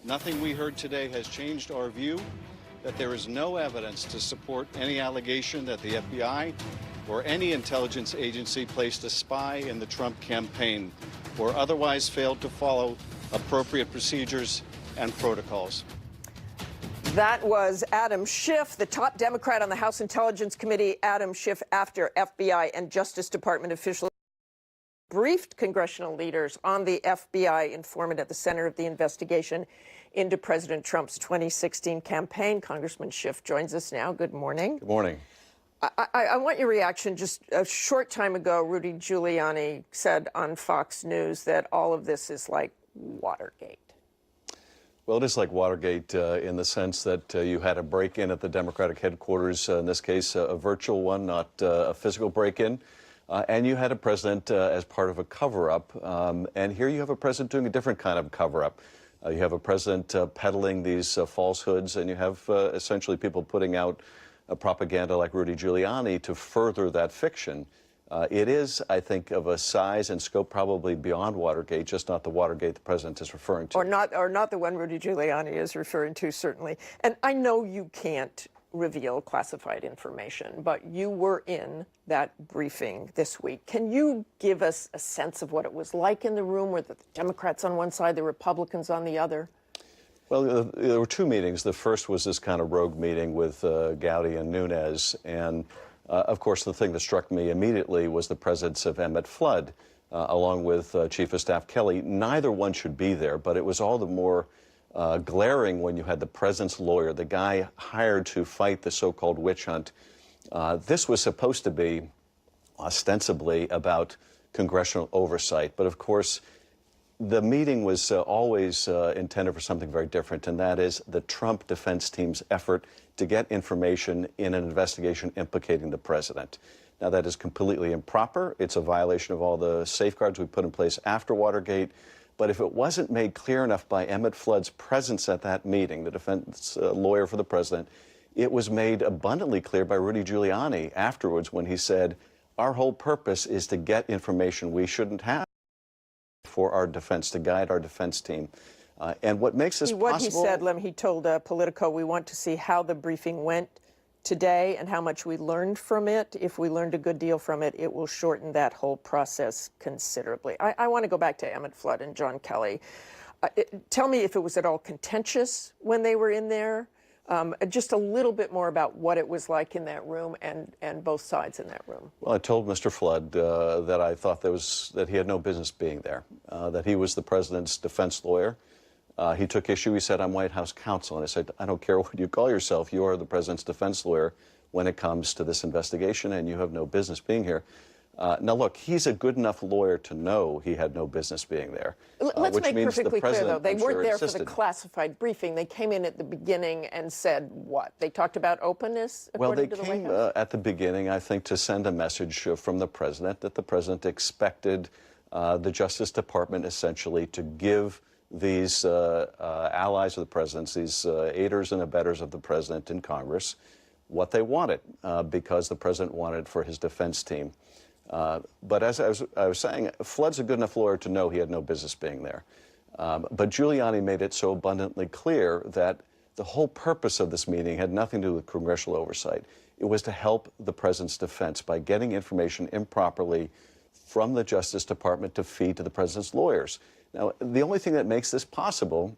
Nothing we heard today has changed our view that there is no evidence to support any allegation that the FBI or any intelligence agency placed a spy in the Trump campaign or otherwise failed to follow appropriate procedures and protocols. That was Adam Schiff, the top Democrat on the House Intelligence Committee. Adam Schiff, after FBI and Justice Department officials briefed congressional leaders on the FBI informant at the center of the investigation into President Trump's 2016 campaign. Congressman Schiff joins us now. Good morning. Good morning. I want your reaction. Just a short time ago, Rudy Giuliani said on Fox News that all of this is like Watergate. Well, it is like Watergate in the sense that you had a break-in at the Democratic headquarters, in this case a virtual one, not a physical break-in, and you had a president as part of a cover-up, and here you have a president doing a different kind of cover-up. You have a president peddling these falsehoods, and you have essentially people putting out propaganda like Rudy Giuliani to further that fiction. It is, I think, of a size and scope probably beyond Watergate, just not the Watergate the president is referring to. Or not the one Rudy Giuliani is referring to, certainly. And I know you can't reveal classified information, but you were in that briefing this week. Can you give us a sense of what it was like in the room? Were the Democrats on one side, the Republicans on the other? Well, there were two meetings. The first was this kind of rogue meeting with Gowdy and Nunes, and of course, the thing that struck me immediately was the presence of Emmett Flood, along with Chief of Staff Kelly. Neither one should be there, but it was all the more glaring when you had the president's lawyer, the guy hired to fight the so-called witch hunt. This was supposed to be ostensibly about congressional oversight, but of course, the meeting was always intended for something very different, and that is the Trump defense team's effort to get information in an investigation implicating the president. Now, that is completely improper. It's a violation of all the safeguards we put in place after Watergate. But if it wasn't made clear enough by Emmett Flood's presence at that meeting, the defense lawyer for the president, it was made abundantly clear by Rudy Giuliani afterwards when he said, our whole purpose is to get information we shouldn't have for our defense, to guide our defense team. And what makes this what possible... he said, he told Politico, we want to see how the briefing went today and how much we learned from it. If we learned a good deal from it, it will shorten that whole process considerably. I want to go back to Emmett Flood and John Kelly. Tell me if it was at all contentious when they were in there. Just a little bit more about what it was like in that room and both sides in that room. Well, I told Mr. Flood that I thought that he had no business being there, that he was the president's defense lawyer. He took issue. He said, I'm White House counsel. And I said, I don't care what you call yourself. You are the president's defense lawyer when it comes to this investigation, and you have no business being here. Now, look, he's a good enough lawyer to know he had no business being there. Let's make perfectly clear, though. They weren't there for the classified briefing. They came in at the beginning and said what? They talked about openness, according to the White House? Well, they came at the beginning, I think, to send a message from the president that the president expected the Justice Department essentially to give these allies of the president's, these aiders and abettors of the president in Congress, what they wanted, because the president wanted for his defense team. But as I was saying, Flood's a good enough lawyer to know he had no business being there. But Giuliani made it so abundantly clear that the whole purpose of this meeting had nothing to do with congressional oversight. It was to help the president's defense by getting information improperly from the Justice Department to feed to the president's lawyers. Now, the only thing that makes this possible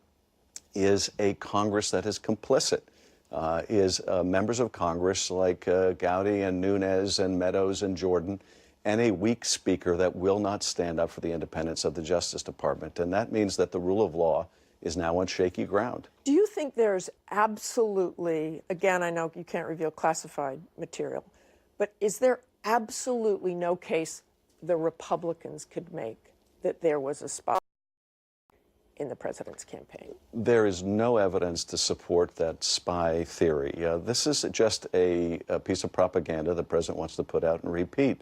is a Congress that is complicit, is members of Congress like Gowdy and Nunes and Meadows and Jordan, and a weak speaker that will not stand up for the independence of the Justice Department. And that means that the rule of law is now on shaky ground. Do you think there's absolutely, again, I know you can't reveal classified material, but is there absolutely no case the Republicans could make that there was a spy in the president's campaign? There is no evidence to support that spy theory. This is just a piece of propaganda the president wants to put out and repeat.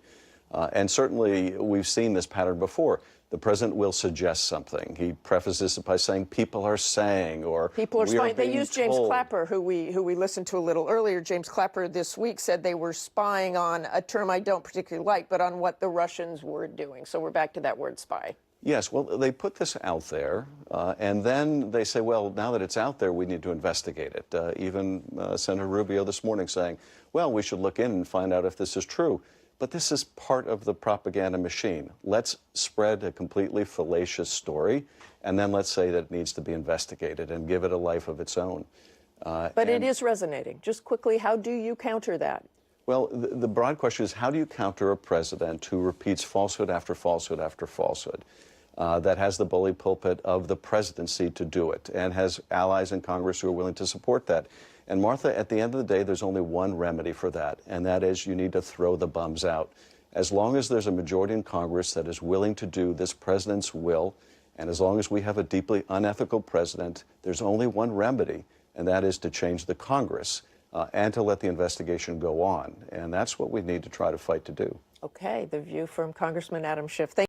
And certainly we've seen this pattern before. The president will suggest something. He prefaces it by saying, people are saying, or people are spying. They used James told. Clapper, who we listened to a little earlier. James Clapper this week said they were spying on a term I don't particularly like, but on what the Russians were doing. So we're back to that word spy. Yes, well, they put this out there, and then they say, well, now that it's out there, we need to investigate it. Even Senator Rubio this morning saying, well, we should look in and find out if this is true. But this is part of the propaganda machine. Let's spread a completely fallacious story, and then let's say that it needs to be investigated and give it a life of its own. But it is resonating. Just quickly, how do you counter that? Well, the broad question is, how do you counter a president who repeats falsehood after falsehood after falsehood, that has the bully pulpit of the presidency to do it, and has allies in Congress who are willing to support that? And Martha, at the end of the day, there's only one remedy for that, and that is you need to throw the bums out. As long as there's a majority in Congress that is willing to do this president's will, and as long as we have a deeply unethical president, there's only one remedy, and that is to change the Congress. And to let the investigation go on. And that's what we need to try to fight to do. Okay, the view from Congressman Adam Schiff. Thank